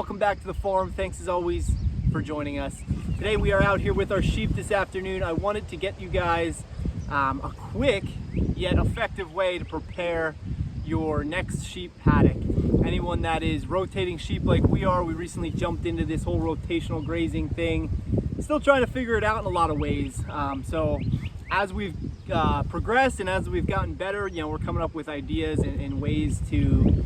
welcome back to the farm. Thanks as always for joining us. Today we are out here with our sheep this afternoon. I wanted to get you guys a quick yet effective way to prepare your next sheep paddock. Anyone that is rotating sheep like we are, we recently jumped into this whole rotational grazing thing. Still trying to figure it out in a lot of ways. So as we've progressed and as we've gotten better, we're coming up with ideas and ways to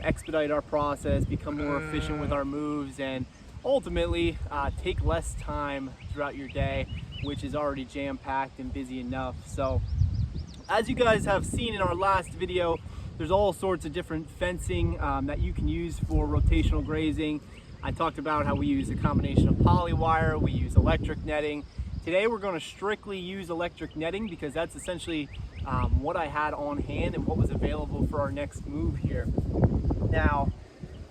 expedite our process, become more efficient with our moves, and ultimately take less time throughout your day, which is already jam-packed and busy enough. So as you guys have seen in our last video, there's all sorts of different fencing that you can use for rotational grazing. I talked about how we use a combination of poly wire, we use electric netting. Today we're going to strictly use electric netting because that's essentially what I had on hand and what was available for our next move here. Now,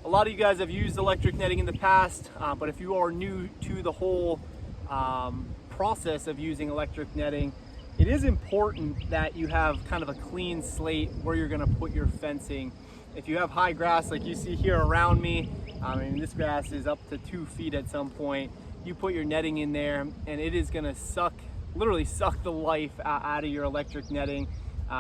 a lot of you guys have used electric netting in the past, but if you are new to the whole process of using electric netting, it is important that you have kind of a clean slate where you're going to put your fencing. If you have high grass like you see here around me, this grass is up to 2 feet at some point, you put your netting in there and it is going to literally suck the life out of your electric netting.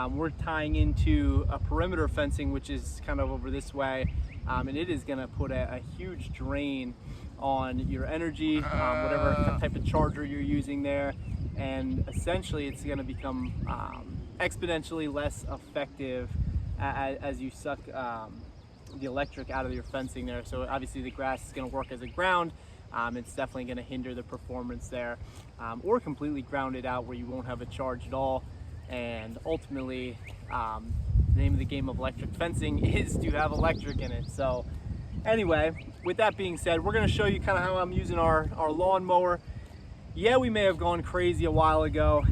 We're tying into a perimeter fencing, which is kind of over this way, and it is going to put a huge drain on your energy, whatever type of charger you're using there, and essentially it's going to become exponentially less effective as you suck the electric out of your fencing there. So obviously the grass is going to work as a ground. It's definitely going to hinder the performance there, or completely ground it out where you won't have a charge at all. And ultimately, the name of the game of electric fencing is to have electric in it. So anyway, with that being said, we're going to show you kind of how I'm using our lawnmower. Yeah, we may have gone crazy a while ago,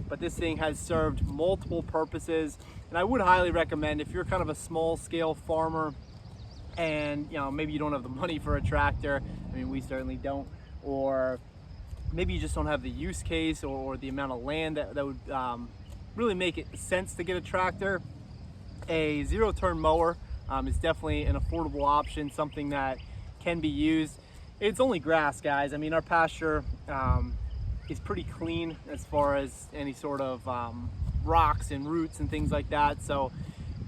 but this thing has served multiple purposes. And I would highly recommend, if you're kind of a small scale farmer and maybe you don't have the money for a tractor, we certainly don't, or maybe you just don't have the use case or the amount of land that would really make it sense to get a tractor, a zero-turn mower is definitely an affordable option, something that can be used. It's only grass, guys. Our pasture is pretty clean as far as any sort of rocks and roots and things like that, so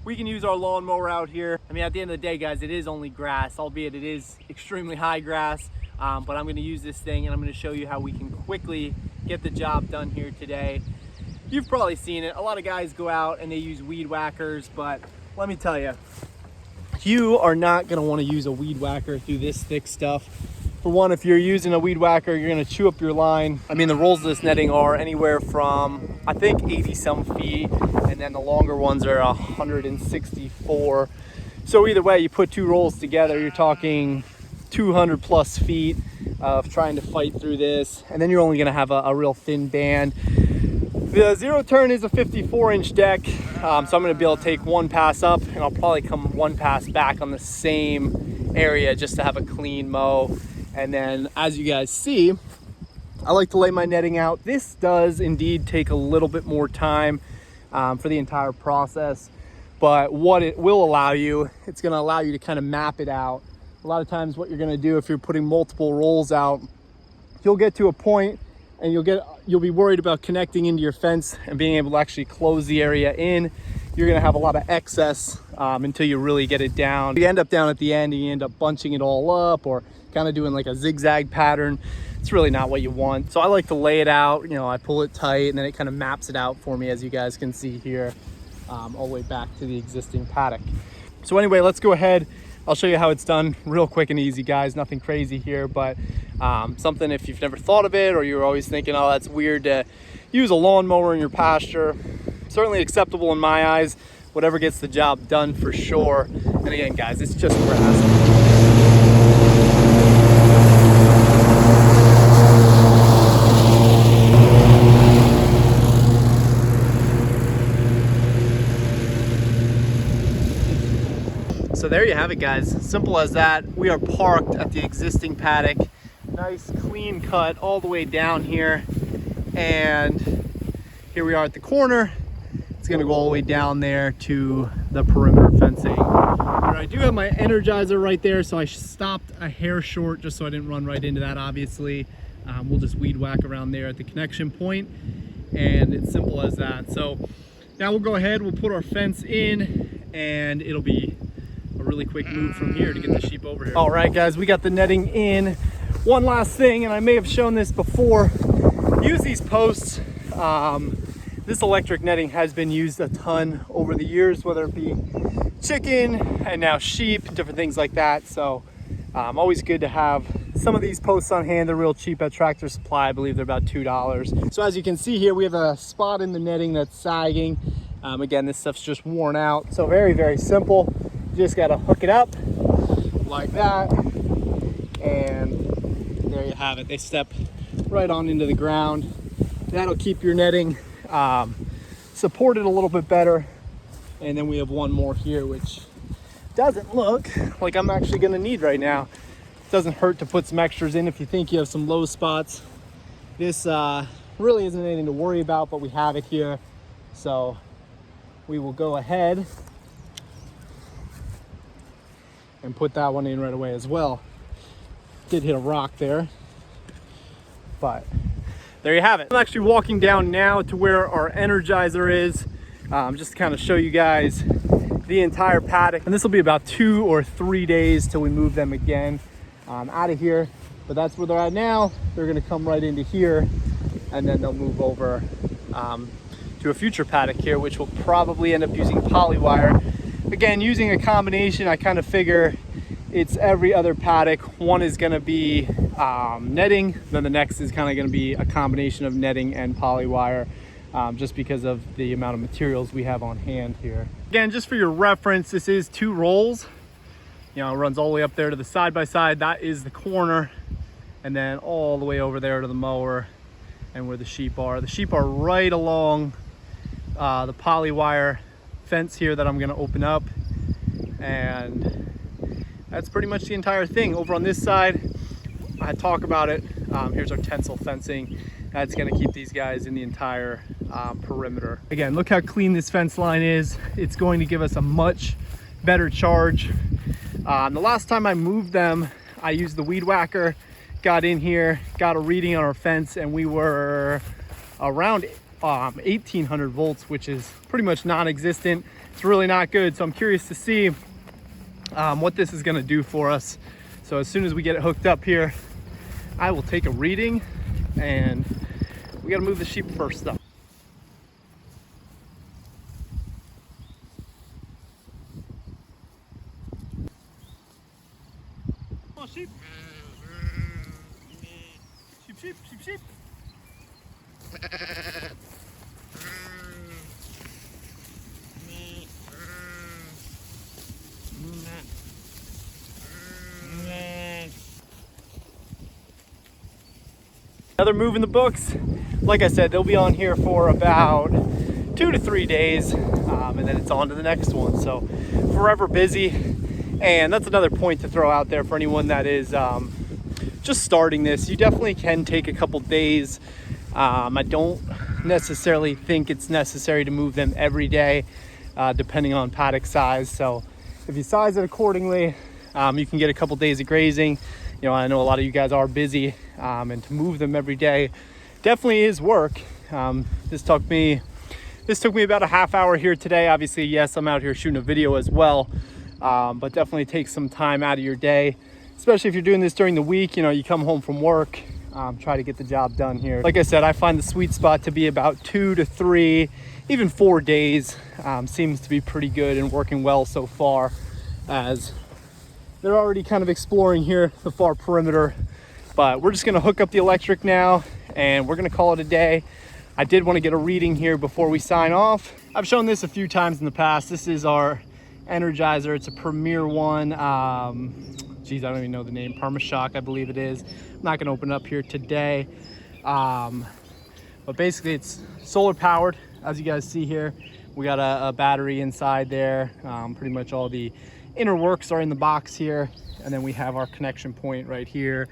we can use our lawnmower out here. At the end of the day, guys, it is only grass, albeit it is extremely high grass, but I'm going to use this thing and I'm going to show you how we can quickly get the job done here today. You've probably seen it. A lot of guys go out and they use weed whackers, but let me tell you, you are not going to want to use a weed whacker through this thick stuff. For one, if you're using a weed whacker, you're going to chew up your line. The rolls of this netting are anywhere from, I think, 80 some feet, and then the longer ones are 164. So either way, you put 2 rolls together, you're talking 200 plus feet of trying to fight through this, and then you're only going to have a real thin band. The zero turn is a 54-inch deck, so I'm going to be able to take 1 pass up, and I'll probably come 1 pass back on the same area just to have a clean mow. And then, as you guys see, I like to lay my netting out. This does indeed take a little bit more time for the entire process, but what it will allow you, it's going to allow you to kind of map it out. A lot of times what you're going to do if you're putting multiple rolls out, you'll get to a point and you'll be worried about connecting into your fence and being able to actually close the area in. You're going to have a lot of excess until you really get it down. You end up down at the end and you end up bunching it all up or kind of doing like a zigzag pattern. It's really not what you want. So I like to lay it out, I pull it tight and then it kind of maps it out for me, as you guys can see here, all the way back to the existing paddock. So anyway, let's go ahead. I'll show you how it's done real quick and easy, guys. Nothing crazy here, but something if you've never thought of it or you're always thinking, oh, that's weird to use a lawnmower in your pasture. Certainly acceptable in my eyes. Whatever gets the job done for sure. And again, guys, it's just grass. So there you have it, guys. Simple as that. We are parked at the existing paddock. Nice clean cut all the way down here. And here we are at the corner. It's gonna go all the way down there to the perimeter fencing. I do have my Energizer right there, so I stopped a hair short just so I didn't run right into that, obviously. We'll just weed whack around there at the connection point, and it's simple as that. So now we'll go ahead, we'll put our fence in, and it'll be a really quick move from here to get the sheep over here. All right, guys, we got the netting in. One last thing, and I may have shown this before, use these posts. This electric netting has been used a ton over the years, whether it be chicken and now sheep, different things like that. So always good to have some of these posts on hand. They're real cheap at Tractor Supply. I believe they're about $2. So as you can see here, we have a spot in the netting that's sagging. Again, this stuff's just worn out. So very, very simple. You just got to hook it up like that, and there you have it. They step right on into the ground. That'll keep your netting supported a little bit better. And then we have one more here, which doesn't look like I'm actually going to need right now. It doesn't hurt to put some extras in if you think you have some low spots. This really isn't anything to worry about, but we have it here. So we will go ahead and put that one in right away as well. Did hit a rock there, but there you have it. I'm actually walking down now to where our Energizer is, just to kind of show you guys the entire paddock. And this will be about 2 or 3 days till we move them again out of here. But that's where they're at now. They're gonna come right into here, and then they'll move over to a future paddock here, which will probably end up using polywire. Again, using a combination, I kind of figure it's every other paddock. One is gonna be netting, then the next is kind of gonna be a combination of netting and polywire, just because of the amount of materials we have on hand here. Again, just for your reference, this is 2 rolls. You know, it runs all the way up there to the side-by-side. That is the corner, and then all the way over there to the mower and where the sheep are. The sheep are right along the polywire fence here that I'm gonna open up, and that's pretty much the entire thing. Over on this side, I talk about it. Here's our tensile fencing. That's gonna keep these guys in the entire perimeter. Again, look how clean this fence line is. It's going to give us a much better charge. The last time I moved them, I used the weed whacker, got in here, got a reading on our fence, and we were around 1800 volts, which is pretty much non-existent. It's really not good. So I'm curious to see what this is gonna do for us. So as soon as we get it hooked up here, I will take a reading, and we gotta move the sheep first up. Come on, sheep. Sheep, sheep, sheep, sheep. Another move in the books. Like I said, they'll be on here for about 2 to 3 days, and then it's on to the next one. So forever busy. And that's another point to throw out there for anyone that is just starting this. You definitely can take a couple days. I don't necessarily think it's necessary to move them every day, depending on paddock size. So if you size it accordingly, you can get a couple days of grazing. You know, I know a lot of you guys are busy, and to move them every day definitely is work. This took me about a half hour here today. Obviously, yes, I'm out here shooting a video as well, but definitely take some time out of your day, especially if you're doing this during the week. You know, you come home from work, try to get the job done here. Like I said, I find the sweet spot to be about 2 to 3, even 4 days. Seems to be pretty good and working well so far, as they're already kind of exploring here the far perimeter. But we're just gonna hook up the electric now, and we're gonna call it a day. I did want to get a reading here before we sign off. I've shown this a few times in the past. This is our Energizer. It's a Premier one. Geez, I don't even know the name. Permashock, I believe it is. I'm not gonna open it up here today. But basically it's solar powered, as you guys see here. We got a battery inside there. Pretty much all the inner works are in the box here, and then we have our connection point right here,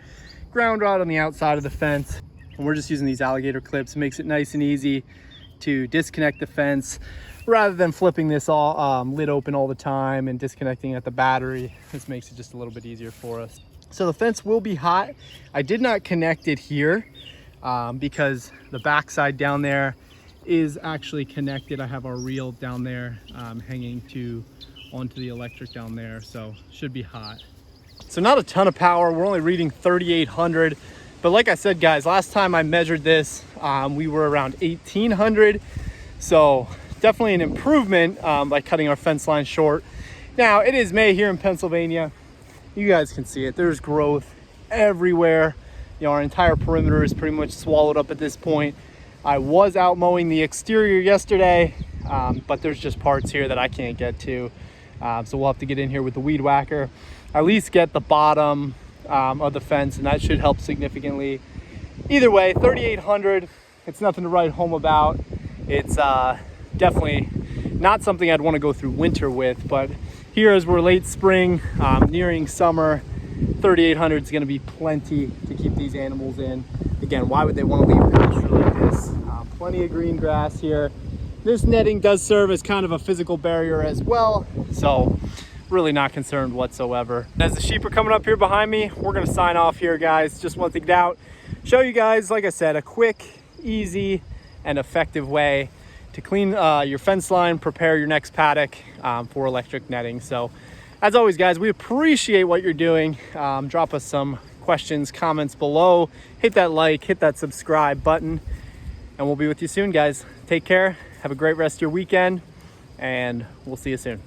ground rod on the outside of the fence, and we're just using these alligator clips. It makes it nice and easy to disconnect the fence, rather than flipping this all lid open all the time and disconnecting at the battery. This makes it just a little bit easier for us. So the fence will be hot. I did not connect it here because the backside down there is actually connected. I have our reel down there hanging onto the electric down there, so should be hot. So not a ton of power. We're only reading 3,800, but like I said, guys, last time I measured this, we were around 1,800. So definitely an improvement by cutting our fence line short. Now it is May here in Pennsylvania. You guys can see it. There's growth everywhere. You know, our entire perimeter is pretty much swallowed up at this point. I was out mowing the exterior yesterday, but there's just parts here that I can't get to. So we'll have to get in here with the weed whacker, at least get the bottom of the fence, and that should help significantly. Either way, 3,800, it's nothing to write home about. It's definitely not something I'd want to go through winter with, but here as we're late spring, nearing summer, 3,800 is going to be plenty to keep these animals in. Again, why would they want to leave pasture like this? Plenty of green grass here. This netting does serve as kind of a physical barrier as well, so really not concerned whatsoever. As the sheep are coming up here behind me, we're going to sign off here, guys. Just want to get out, show you guys, like I said, a quick, easy, and effective way to clean your fence line, prepare your next paddock for electric netting. So as always, guys, we appreciate what you're doing. Drop us some questions, comments below. Hit that like, hit that subscribe button, and we'll be with you soon, guys. Take care. Have a great rest of your weekend, and we'll see you soon.